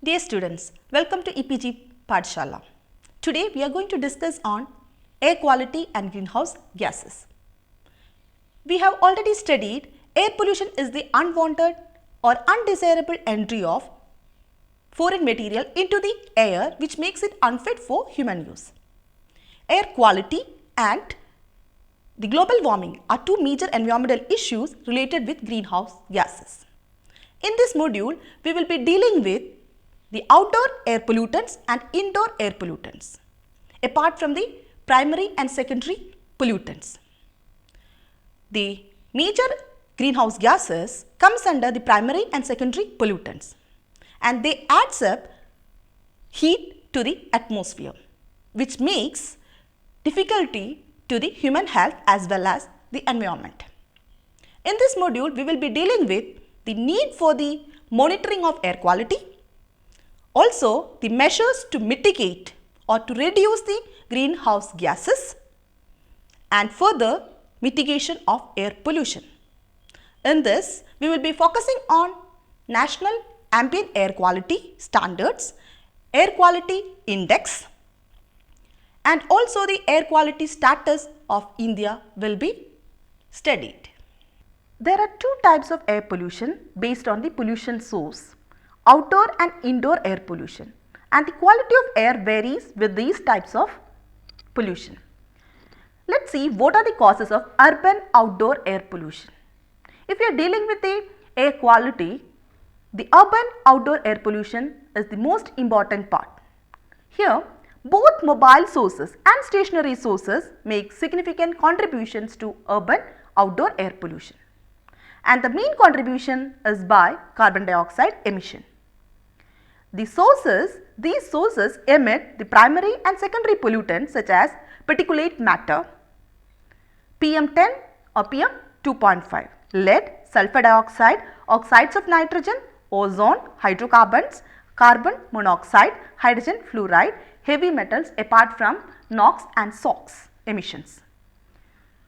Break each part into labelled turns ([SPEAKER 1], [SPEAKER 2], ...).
[SPEAKER 1] Dear students, welcome to EPG Pathshala. Today we are going to discuss on air quality and greenhouse gases. We have already studied air pollution is the unwanted or undesirable entry of foreign material into the air which makes it unfit for human use. Air quality and the global warming are two major environmental issues related with greenhouse gases. In this module, we will be dealing with the outdoor air pollutants and indoor air pollutants, apart from the primary and secondary pollutants. The major greenhouse gases comes under the primary and secondary pollutants, and they adds up heat to the atmosphere, which makes difficulty to the human health as well as the environment. In this module, we will be dealing with the need for the monitoring of air quality, also the measures to mitigate or to reduce the greenhouse gases, and further mitigation of air pollution. In this, we will be focusing on National Ambient Air Quality Standards, Air Quality Index, and also the air quality status of India will be studied. There are two types of air pollution based on the pollution source: outdoor and indoor air pollution, and the quality of air varies with these types of pollution. Let's see what are the causes of urban outdoor air pollution. If we are dealing with the air quality, the urban outdoor air pollution is the most important part. Here, both mobile sources and stationary sources make significant contributions to urban outdoor air pollution, and the main contribution is by carbon dioxide emission. These sources emit the primary and secondary pollutants such as particulate matter, PM10 or PM2.5, lead, sulfur dioxide, oxides of nitrogen, ozone, hydrocarbons, carbon monoxide, hydrogen fluoride, heavy metals apart from NOx and SOx emissions.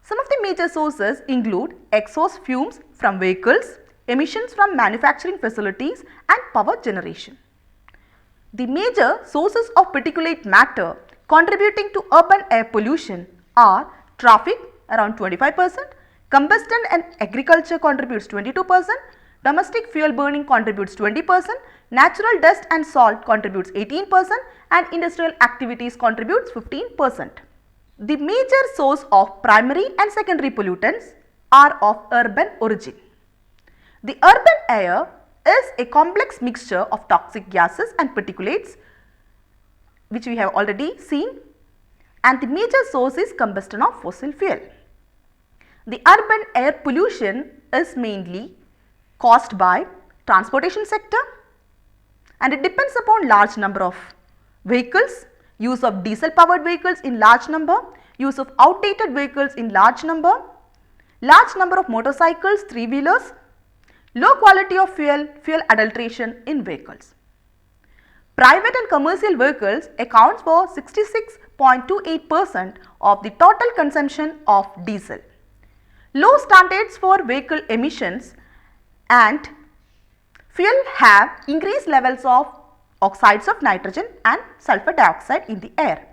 [SPEAKER 1] Some of the major sources include exhaust fumes from vehicles, emissions from manufacturing facilities and power generation. The major sources of particulate matter contributing to urban air pollution are traffic around 25%, combustion and agriculture contributes 22%, domestic fuel burning contributes 20%, natural dust and salt contributes 18% and industrial activities contributes 15%. The major source of primary and secondary pollutants are of urban origin. The urban air is a complex mixture of toxic gases and particulates, which we have already seen, and the major source is combustion of fossil fuel. The urban air pollution is mainly caused by transportation sector, and it depends upon large number of vehicles, use of diesel powered vehicles in large number, use of outdated vehicles in large number of motorcycles, three-wheelers, low quality of fuel adulteration in vehicles. Private and commercial vehicles accounts for 66.28% of the total consumption of diesel. Low standards for vehicle emissions and fuel have increased levels of oxides of nitrogen and sulfur dioxide in the air.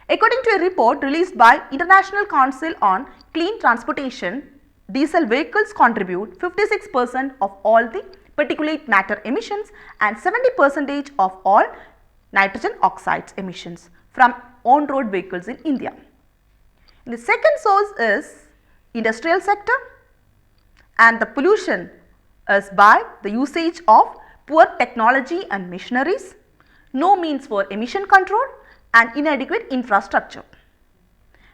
[SPEAKER 1] According to a report released by International Council on Clean Transportation, diesel vehicles contribute 56% of all the particulate matter emissions and 70% of all nitrogen oxides emissions from on-road vehicles in India. The second source is industrial sector, and the pollution is by the usage of poor technology and machineries, no means for emission control and inadequate infrastructure.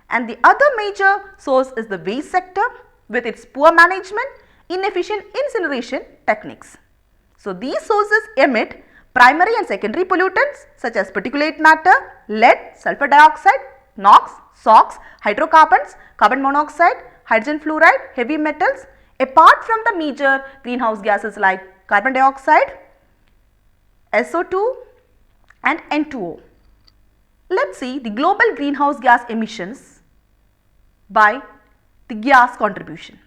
[SPEAKER 1] And the other major source is the waste sector with its poor management, inefficient incineration techniques. So, these sources emit primary and secondary pollutants such as particulate matter, lead, sulfur dioxide, NOx, SOx, hydrocarbons, carbon monoxide, hydrogen fluoride, heavy metals, apart from the major greenhouse gases like carbon dioxide, SO2 and N2O. Let's see the global greenhouse gas emissions by the gas contribution.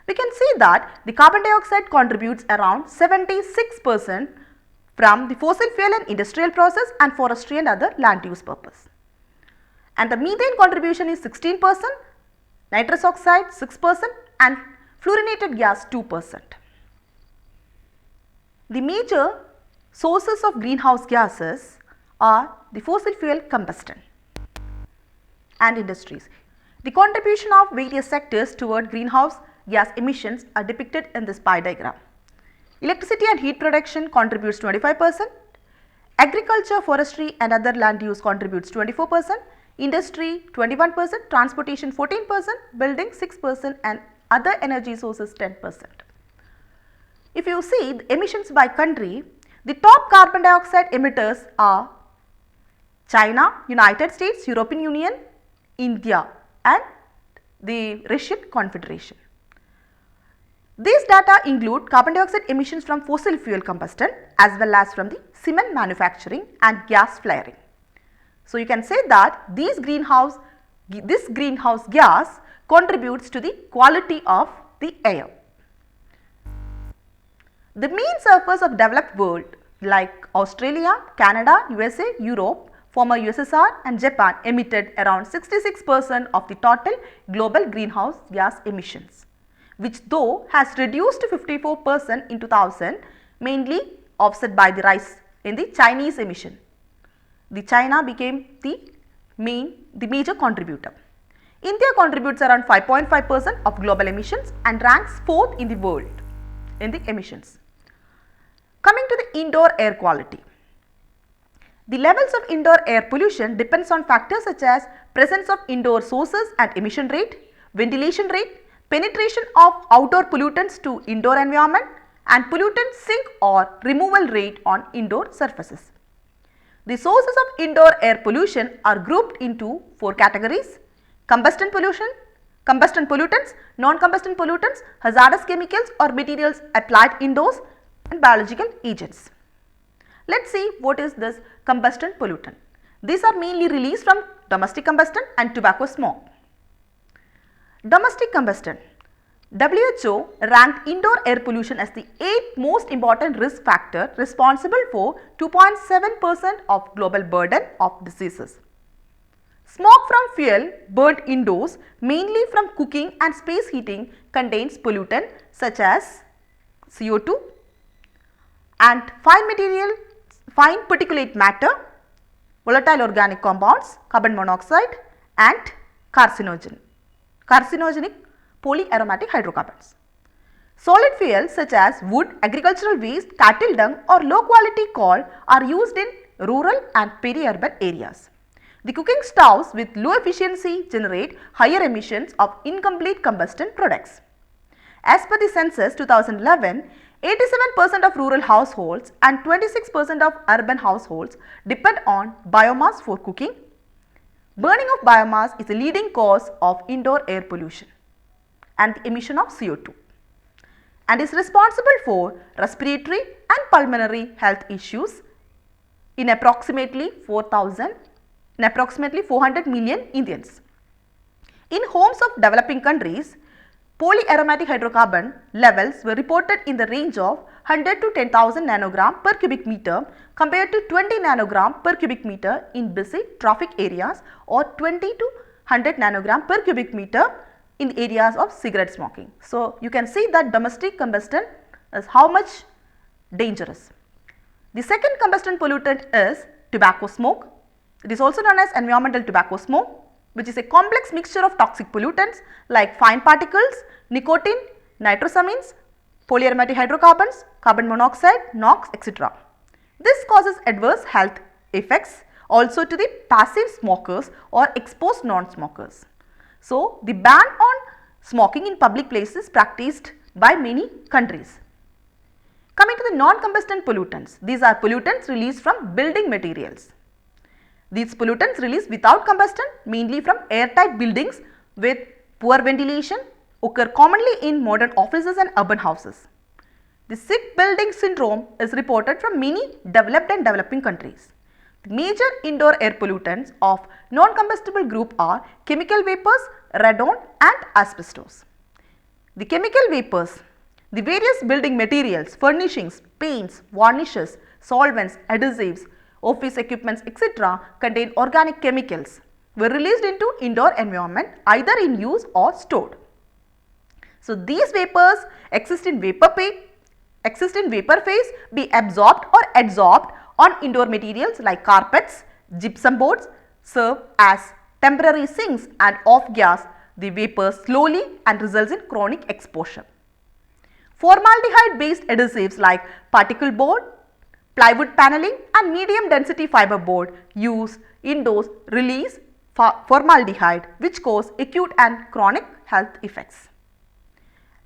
[SPEAKER 1] We can see that the carbon dioxide contributes around 76% from the fossil fuel and industrial process and forestry and other land use purpose. And the methane contribution is 16%, nitrous oxide 6% and fluorinated gas 2%. The major sources of greenhouse gases are the fossil fuel combustion and industries. The contribution of various sectors toward greenhouse gas emissions are depicted in this pie diagram. Electricity and heat production contributes 25%, agriculture, forestry and other land use contributes 24%, industry 21%, transportation 14%, building 6% and other energy sources 10%. If you see the emissions by country, the top carbon dioxide emitters are China, United States, European Union, India and the Russian Confederation. These data include carbon dioxide emissions from fossil fuel combustion as well as from the cement manufacturing and gas flaring. So, you can say that this greenhouse gas contributes to the quality of the air. The mean surface of developed world like Australia, Canada, USA, Europe, former USSR and Japan emitted around 66% of the total global greenhouse gas emissions, which though has reduced to 54% in 2000, mainly offset by the rise in the Chinese emission. The China became the major contributor. India contributes around 5.5% of global emissions and ranks 4th in the world in the emissions. Coming to the indoor air quality. The levels of indoor air pollution depends on factors such as presence of indoor sources and emission rate, ventilation rate, penetration of outdoor pollutants to indoor environment and pollutant sink or removal rate on indoor surfaces. The sources of indoor air pollution are grouped into 4 categories: combustion pollution, combustion pollutants, non-combustion pollutants, hazardous chemicals or materials applied indoors and biological agents. Let us see what is this combustion pollutant. These are mainly released from domestic combustion and tobacco smoke. Domestic combustion. WHO ranked indoor air pollution as the 8th most important risk factor responsible for 2.7% of global burden of diseases. Smoke from fuel burnt indoors, mainly from cooking and space heating, contains pollutant such as CO2 and fine particulate matter, volatile organic compounds, carbon monoxide and carcinogenic polyaromatic hydrocarbons. Solid fuels such as wood, agricultural waste, cattle dung or low quality coal are used in rural and peri-urban areas. The cooking stoves with low efficiency generate higher emissions of incomplete combustion products. As per the census 2011, 87% of rural households and 26% of urban households depend on biomass for cooking. Burning of biomass is a leading cause of indoor air pollution and the emission of CO2 and is responsible for respiratory and pulmonary health issues in approximately 400 million Indians. In homes of developing countries, polyaromatic hydrocarbon levels were reported in the range of 100 to 10,000 nanogram per cubic meter compared to 20 nanogram per cubic meter in busy traffic areas or 20 to 100 nanogram per cubic meter in the areas of cigarette smoking. So, you can see that domestic combustion is how much dangerous. The second combustion pollutant is tobacco smoke. It is also known as environmental tobacco smoke, which is a complex mixture of toxic pollutants like fine particles, nicotine, nitrosamines, polyaromatic hydrocarbons, carbon monoxide, NOx, etc. This causes adverse health effects also to the passive smokers or exposed non-smokers. So, the ban on smoking in public places practiced by many countries. Coming to the non-combustion pollutants, these are pollutants released from building materials. These pollutants released without combustion, mainly from airtight buildings with poor ventilation, occur commonly in modern offices and urban houses. The sick building syndrome is reported from many developed and developing countries. The major indoor air pollutants of non-combustible group are chemical vapors, radon and asbestos. The chemical vapors, the various building materials, furnishings, paints, varnishes, solvents, adhesives, office equipments, etc. contain organic chemicals were released into indoor environment either in use or stored. So, these vapors exist in vapor phase, be absorbed or adsorbed on indoor materials like carpets, gypsum boards, serve as temporary sinks and off gas the vapors slowly and results in chronic exposure. Formaldehyde based adhesives like particle board, plywood paneling and medium density fiber board used indoors release formaldehyde which cause acute and chronic health effects.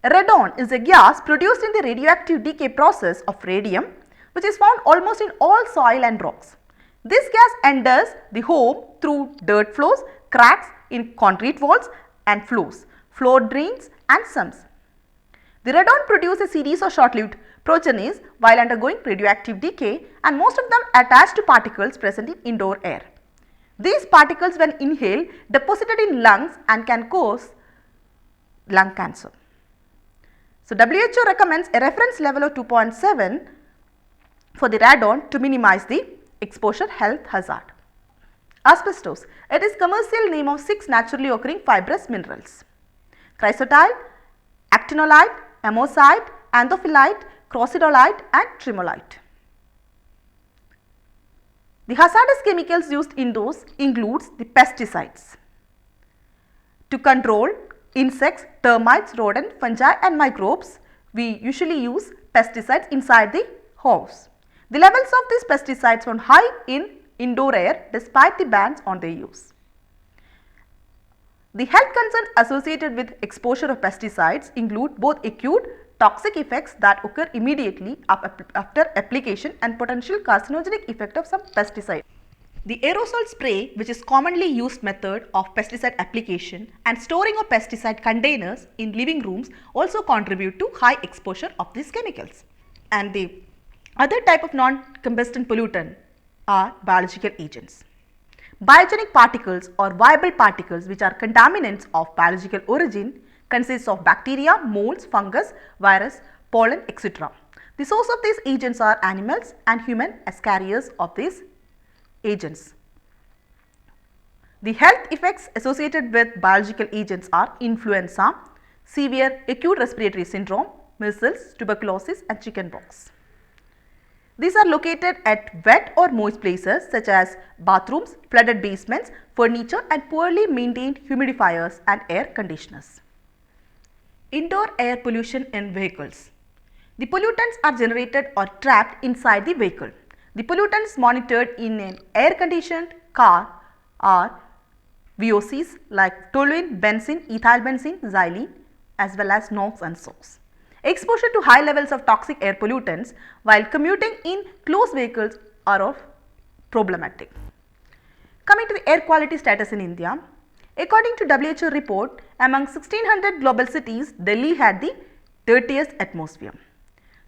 [SPEAKER 1] Radon is a gas produced in the radioactive decay process of radium which is found almost in all soil and rocks. This gas enters the home through dirt floors, cracks in concrete walls and floors, floor drains and sumps. The radon produces a series of short-lived progenies while undergoing radioactive decay and most of them attach to particles present in indoor air. These particles when inhaled deposited in lungs and can cause lung cancer. So, WHO recommends a reference level of 2.7 for the radon to minimize the exposure health hazard. Asbestos, it is commercial name of 6 naturally occurring fibrous minerals: chrysotile, actinolite, amosite, anthophyllite, crocidolite and tremolite. The hazardous chemicals used indoors includes the pesticides. To control insects, termites, rodents, fungi and microbes, we usually use pesticides inside the house. The levels of these pesticides are high in indoor air despite the bans on their use. The health concerns associated with exposure of pesticides include both acute toxic effects that occur immediately after application and potential carcinogenic effect of some pesticide. The aerosol spray, which is commonly used method of pesticide application, and storing of pesticide containers in living rooms also contribute to high exposure of these chemicals. And the other type of non-combustion pollutant are biological agents. Biogenic particles or viable particles, which are contaminants of biological origin, consists of bacteria, molds, fungus, virus, pollen, etc. The source of these agents are animals and human as carriers of these agents. The health effects associated with biological agents are influenza, severe acute respiratory syndrome, measles, tuberculosis and chickenpox. These are located at wet or moist places such as bathrooms, flooded basements, furniture and poorly maintained humidifiers and air conditioners. Indoor air pollution in vehicles. The pollutants are generated or trapped inside the vehicle. The pollutants monitored in an air conditioned car are VOCs like toluene, benzene, ethyl benzene, xylene as well as NOx and SOx. Exposure to high levels of toxic air pollutants while commuting in closed vehicles are problematic. Coming to the air quality status in India, according to WHO report, among 1600 global cities, Delhi had the dirtiest atmosphere.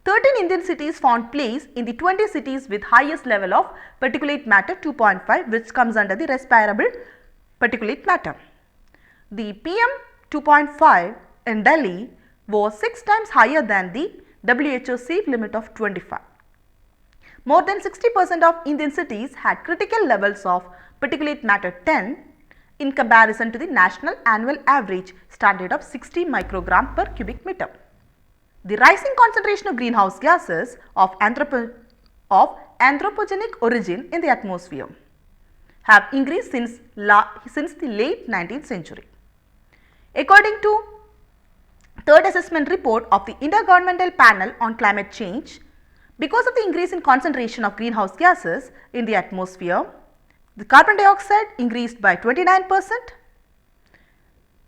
[SPEAKER 1] 13 Indian cities found place in the 20 cities with highest level of particulate matter 2.5, which comes under the respirable particulate matter. The PM 2.5 in Delhi was 6 times higher than the WHO safe limit of 25. More than 60% of Indian cities had critical levels of particulate matter 10 in comparison to the national annual average standard of 60 microgram per cubic meter. The rising concentration of greenhouse gases of anthropogenic origin in the atmosphere have increased since the late 19th century. According to third assessment report of the Intergovernmental Panel on Climate Change, because of the increase in concentration of greenhouse gases in the atmosphere, the carbon dioxide increased by 29%,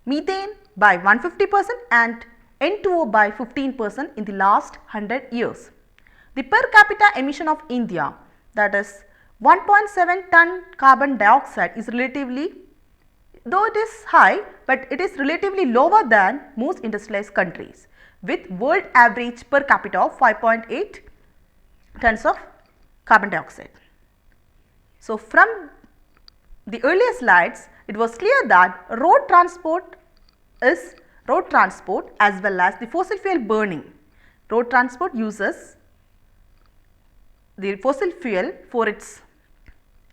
[SPEAKER 1] methane by 150% and N2O by 15% in the last 100 years. The per capita emission of India, that is 1.7 ton carbon dioxide, is relatively, though it is high, but it is relatively lower than most industrialized countries with world average per capita of 5.8 tons of carbon dioxide. So, from the earlier slides, it was clear that road transport as well as the fossil fuel burning. Road transport uses the fossil fuel for its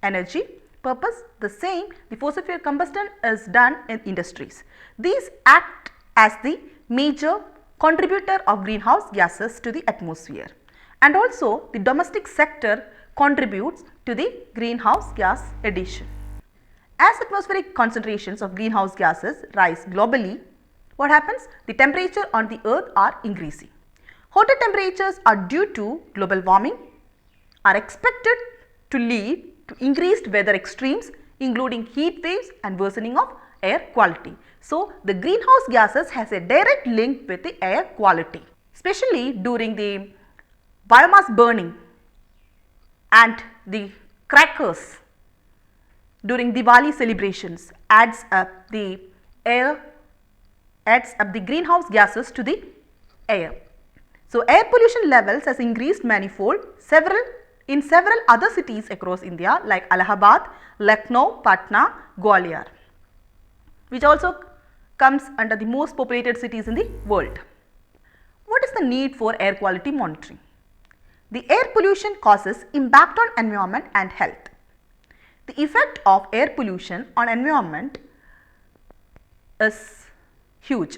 [SPEAKER 1] energy purpose. The same, the fossil fuel combustion is done in industries. These act as the major contributor of greenhouse gases to the atmosphere, and also the domestic sector contributes to the greenhouse gas addition. As atmospheric concentrations of greenhouse gases rise globally, what happens? The temperature on the earth are increasing. Hotter temperatures are due to global warming, are expected to lead to increased weather extremes, including heat waves and worsening of air quality. So, the greenhouse gases has a direct link with the air quality, especially during the biomass burning and the crackers during Diwali celebrations adds up the greenhouse gases to the air. So, air pollution levels has increased manifold in several other cities across India like Allahabad, Lucknow, Patna, Gwalior, which also comes under the most populated cities in the world. What is the need for air quality monitoring? The air pollution causes impact on environment and health. The effect of air pollution on environment is huge.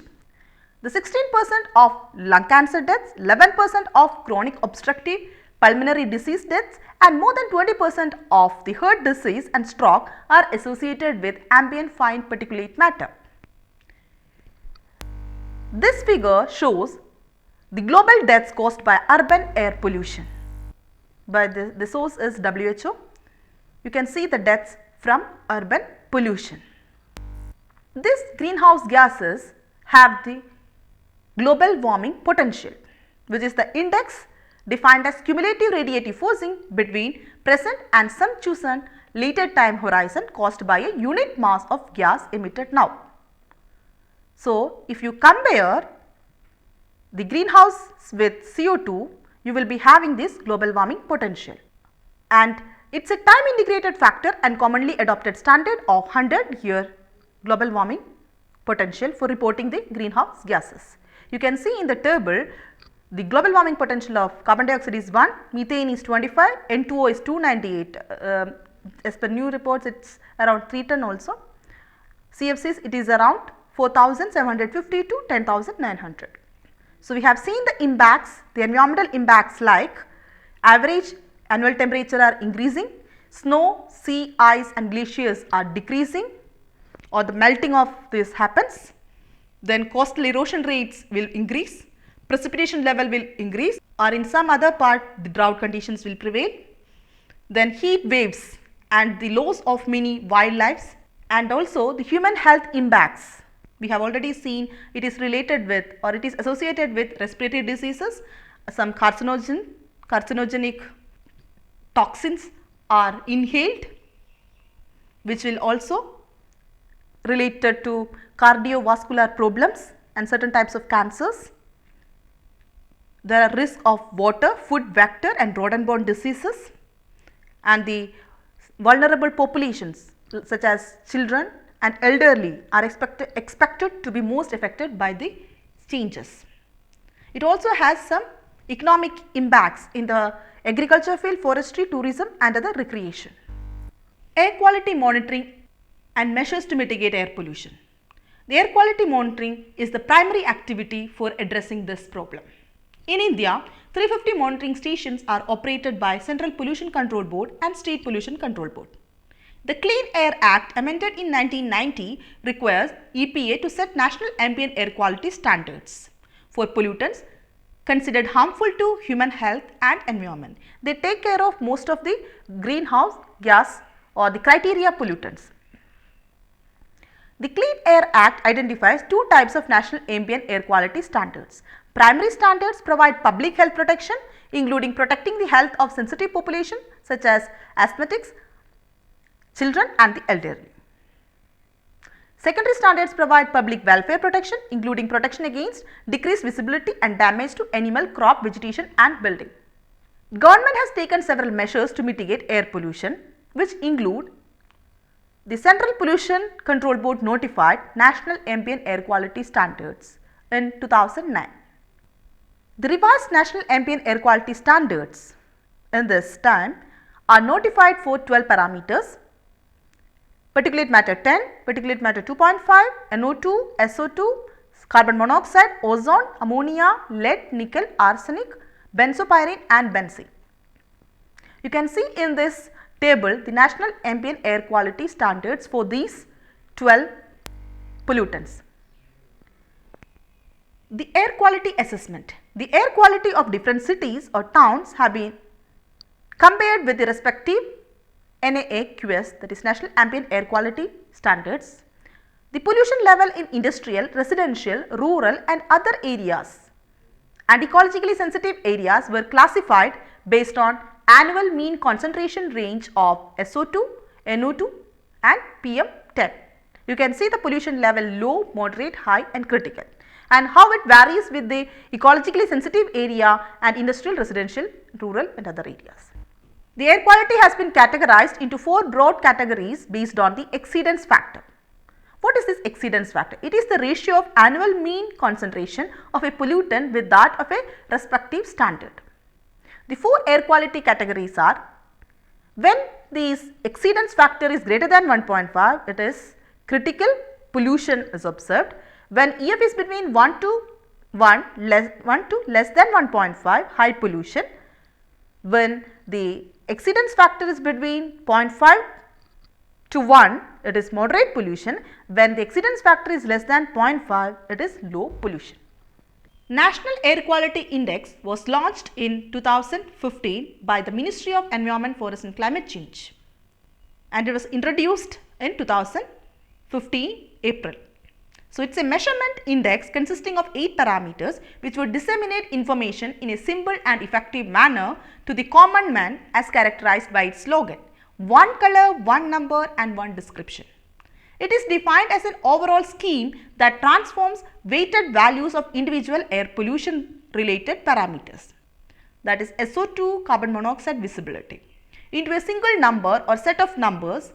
[SPEAKER 1] The 16% of lung cancer deaths, 11% of chronic obstructive pulmonary disease deaths, and more than 20% of the heart disease and stroke are associated with ambient fine particulate matter. This figure shows the global deaths caused by urban air pollution. But the source is WHO. You can see the deaths from urban pollution. These greenhouse gases have the global warming potential, which is the index defined as cumulative radiative forcing between present and some chosen later time horizon caused by a unit mass of gas emitted now. So, if you compare the greenhouse with CO2, you will be having this global warming potential, and it is a time integrated factor and commonly adopted standard of 100-year global warming potential for reporting the greenhouse gases. You can see in the table the global warming potential of carbon dioxide is 1, methane is 25, N2O is 298, as per new reports it is around 3 ton also, CFCs it is around 4750 to 10,900. So, we have seen the impacts, the environmental impacts like average annual temperature are increasing, snow, sea, ice and glaciers are decreasing or the melting of this happens, then coastal erosion rates will increase, precipitation level will increase, or in some other part the drought conditions will prevail, then heat waves and the loss of many wildlife, and also the human health impacts. We have already seen it is related with or it is associated with respiratory diseases, some carcinogenic toxins are inhaled, which will also related to cardiovascular problems and certain types of cancers. There are risks of water, food, vector and rodent-borne diseases, and the vulnerable populations such as children and elderly are expected to be most affected by the changes. It also has some economic impacts in the agriculture field, forestry, tourism and other recreation. Air quality monitoring and measures to mitigate air pollution. The air quality monitoring is the primary activity for addressing this problem. In India, 350 monitoring stations are operated by Central Pollution Control Board and State Pollution Control Board. The Clean Air Act amended in 1990 requires EPA to set national ambient air quality standards for pollutants considered harmful to human health and environment. They take care of most of the greenhouse gas or the criteria pollutants. The Clean Air Act identifies two types of national ambient air quality standards. Primary standards provide public health protection, including protecting the health of sensitive population such as asthmatics, children and the elderly. Secondary standards provide public welfare protection, including protection against decreased visibility and damage to animal, crop, vegetation and building. Government has taken several measures to mitigate air pollution, which include the Central Pollution Control Board notified National Ambient Air Quality Standards in 2009. The revised National Ambient Air Quality Standards in this time are notified for 12 parameters: particulate matter 10, particulate matter 2.5, NO2, SO2, carbon monoxide, ozone, ammonia, lead, nickel, arsenic, benzopyrene and benzene. You can see in this table the national ambient air quality standards for these 12 pollutants. The air quality assessment. The air quality of different cities or towns have been compared with the respective NAAQS, that is National Ambient Air Quality Standards. The pollution level in industrial, residential, rural and other areas and ecologically sensitive areas were classified based on annual mean concentration range of SO2, NO2 and PM10. You can see the pollution level low, moderate, high and critical, and how it varies with the ecologically sensitive area and industrial, residential, rural and other areas. The air quality has been categorized into 4 broad categories based on the exceedence factor. What is this exceedence factor? It is the ratio of annual mean concentration of a pollutant with that of a respective standard. The 4 air quality categories are: when this exceedance factor is greater than 1.5, it is critical pollution is observed. When EF is between 1 to less than 1.5, high pollution. When the exceedance factor is between 0.5 to 1, it is moderate pollution. When the exceedance factor is less than 0.5, it is low pollution. National Air Quality Index was launched in 2015 by the Ministry of Environment, Forest and Climate Change, and it was introduced in 2015 April. So, it is a measurement index consisting of 8 parameters which would disseminate information in a simple and effective manner to the common man as characterized by its slogan: one color, one number and one description. It is defined as an overall scheme that transforms weighted values of individual air pollution related parameters, that is SO2, carbon monoxide visibility, into a single number or set of numbers.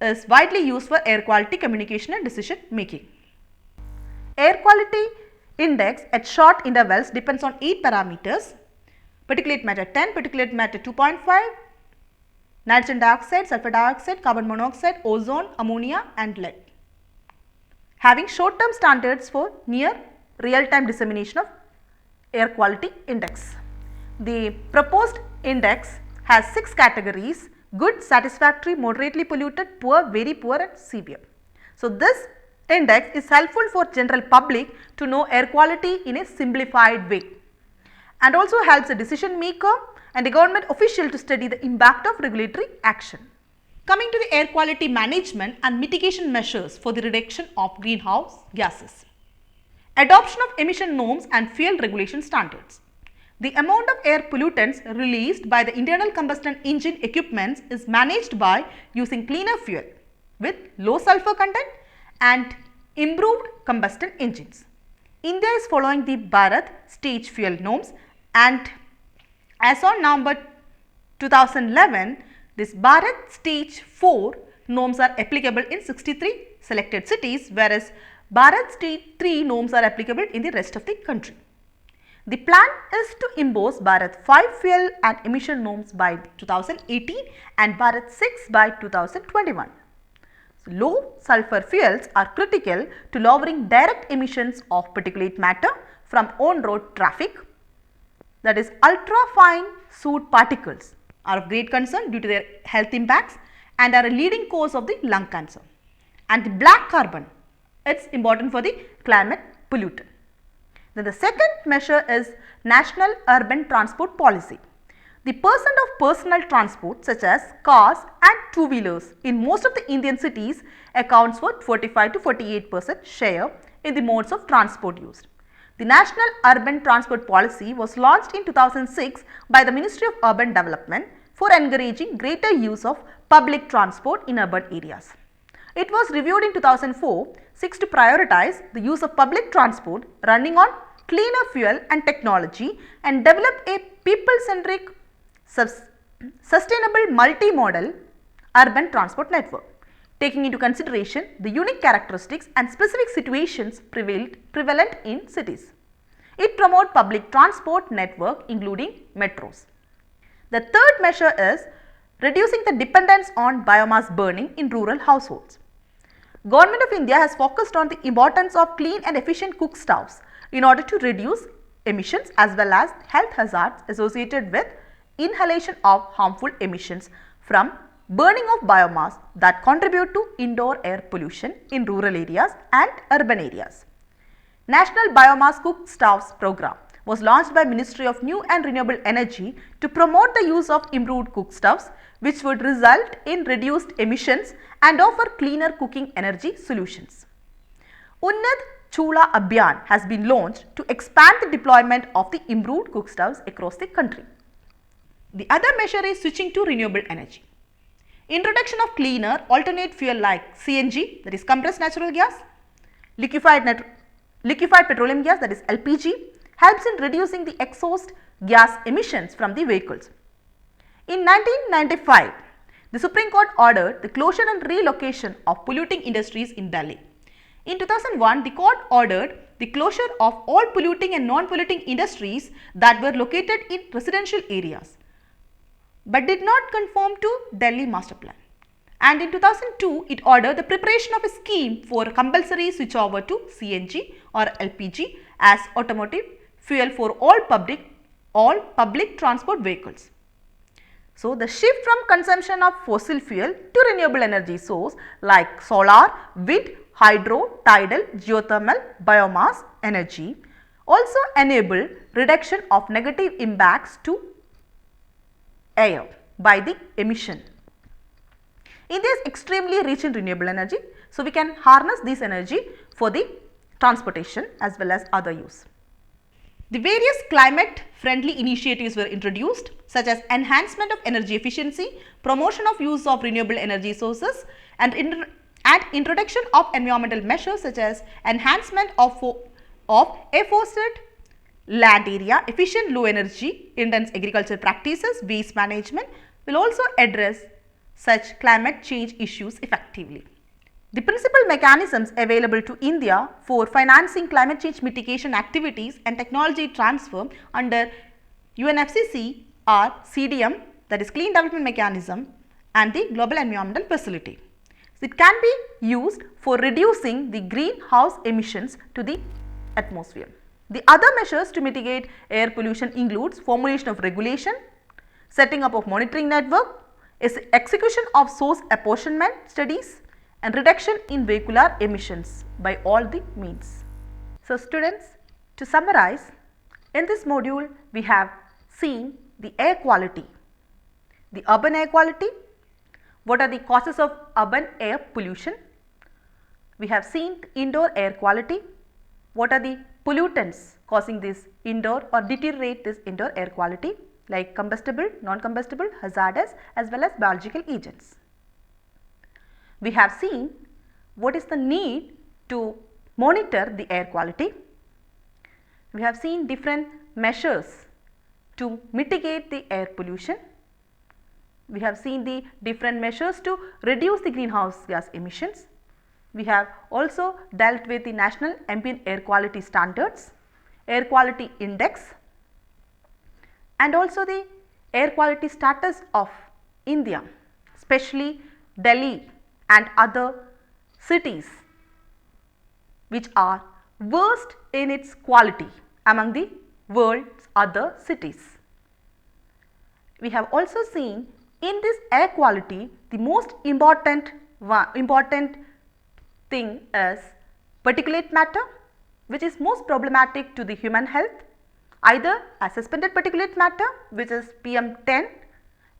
[SPEAKER 1] Is widely used for air quality communication and decision making. Air quality index at short intervals depends on 8 parameters: particulate matter 10, particulate matter 2.5, nitrogen dioxide, sulfur dioxide, carbon monoxide, ozone, ammonia and lead, having short term standards for near real time dissemination of air quality index. The proposed index has 6 categories: good, satisfactory, moderately polluted, poor, very poor and severe. So, this index is helpful for general public to know air quality in a simplified way, and also helps a decision maker and a government official to study the impact of regulatory action. Coming to the air quality management and mitigation measures for the reduction of greenhouse gases. Adoption of emission norms and fuel regulation standards. The amount of air pollutants released by the internal combustion engine equipments is managed by using cleaner fuel with low sulfur content and improved combustion engines. India is following the Bharat stage fuel norms, and as on November 2011, this Bharat stage 4 norms are applicable in 63 selected cities, whereas Bharat stage 3 norms are applicable in the rest of the country. The plan is to impose Bharat 5 fuel and emission norms by 2018 and Bharat 6 by 2021. So, low sulfur fuels are critical to lowering direct emissions of particulate matter from on-road traffic, that is ultra fine soot particles are of great concern due to their health impacts and are a leading cause of the lung cancer. And the black carbon, it is important for the climate pollutant. Then the second measure is National Urban Transport Policy. The percent of personal transport such as cars and two-wheelers in most of the Indian cities accounts for 45 to 48% share in the modes of transport used. The National Urban Transport Policy was launched in 2006 by the Ministry of Urban Development for encouraging greater use of public transport in urban areas. It was reviewed in 2004, seeks to prioritize the use of public transport running on cleaner fuel and technology and develop a people-centric, sustainable multimodal urban transport network, taking into consideration the unique characteristics and specific situations prevalent in cities. It promotes public transport network including metros. The third measure is reducing the dependence on biomass burning in rural households. Government of India has focused on the importance of clean and efficient cook stoves in order to reduce emissions as well as health hazards associated with inhalation of harmful emissions from burning of biomass that contribute to indoor air pollution in rural areas and urban areas. National Biomass Cook Stoves Program was launched by Ministry of New and Renewable Energy to promote the use of improved cook stoves, which would result in reduced emissions and offer cleaner cooking energy solutions. Unnat Chula Abhiyan has been launched to expand the deployment of the improved cook stoves across the country. The other measure is switching to renewable energy. Introduction of cleaner alternate fuel like CNG, that is compressed natural gas, liquefied petroleum gas, that is LPG, helps in reducing the exhaust gas emissions from the vehicles. In 1995, the Supreme Court ordered the closure and relocation of polluting industries in Delhi. In 2001, the court ordered the closure of all polluting and non-polluting industries that were located in residential areas, but did not conform to Delhi Master Plan. And in 2002, it ordered the preparation of a scheme for compulsory switchover to CNG or LPG as automotive fuel for all public transport vehicles. So, the shift from consumption of fossil fuel to renewable energy source like solar, wind, hydro, tidal, geothermal, biomass energy also enable reduction of negative impacts to air by the emission. India is extremely rich in renewable energy, so we can harness this energy for the transportation as well as other use. The various climate friendly initiatives were introduced, such as enhancement of energy efficiency, promotion of use of renewable energy sources and introduction of environmental measures such as enhancement of afforested land area, efficient low energy intense agriculture practices, waste management will also address such climate change issues effectively. The principal mechanisms available to India for financing climate change mitigation activities and technology transfer under UNFCCC are CDM, that is Clean Development Mechanism, and the Global Environmental Facility. It can be used for reducing the greenhouse emissions to the atmosphere. The other measures to mitigate air pollution includes formulation of regulation, setting up of monitoring network, execution of source apportionment studies, and reduction in vehicular emissions by all the means. So, students, to summarize, in this module we have seen the air quality, the urban air quality, what are the causes of urban air pollution. We have seen indoor air quality, what are the pollutants causing this indoor or deteriorate this indoor air quality like combustible, non-combustible, hazardous as well as biological agents. We have seen what is the need to monitor the air quality. We have seen different measures to mitigate the air pollution. We have seen the different measures to reduce the greenhouse gas emissions. We have also dealt with the National Ambient Air Quality Standards, Air Quality Index, and also the air quality status of India, especially Delhi and other cities which are worst in its quality among the world's other cities. We have also seen in this air quality the most important thing is particulate matter, which is most problematic to the human health, either as suspended particulate matter, which is PM10,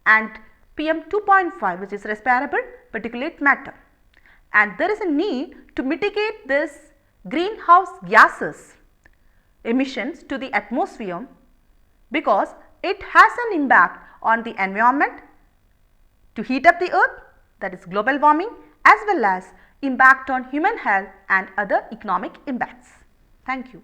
[SPEAKER 1] and PM2.5, which is respirable particulate matter. And there is a need to mitigate this greenhouse gases emissions to the atmosphere because it has an impact on the environment to heat up the earth, that is global warming, as well as impact on human health and other economic impacts. Thank you.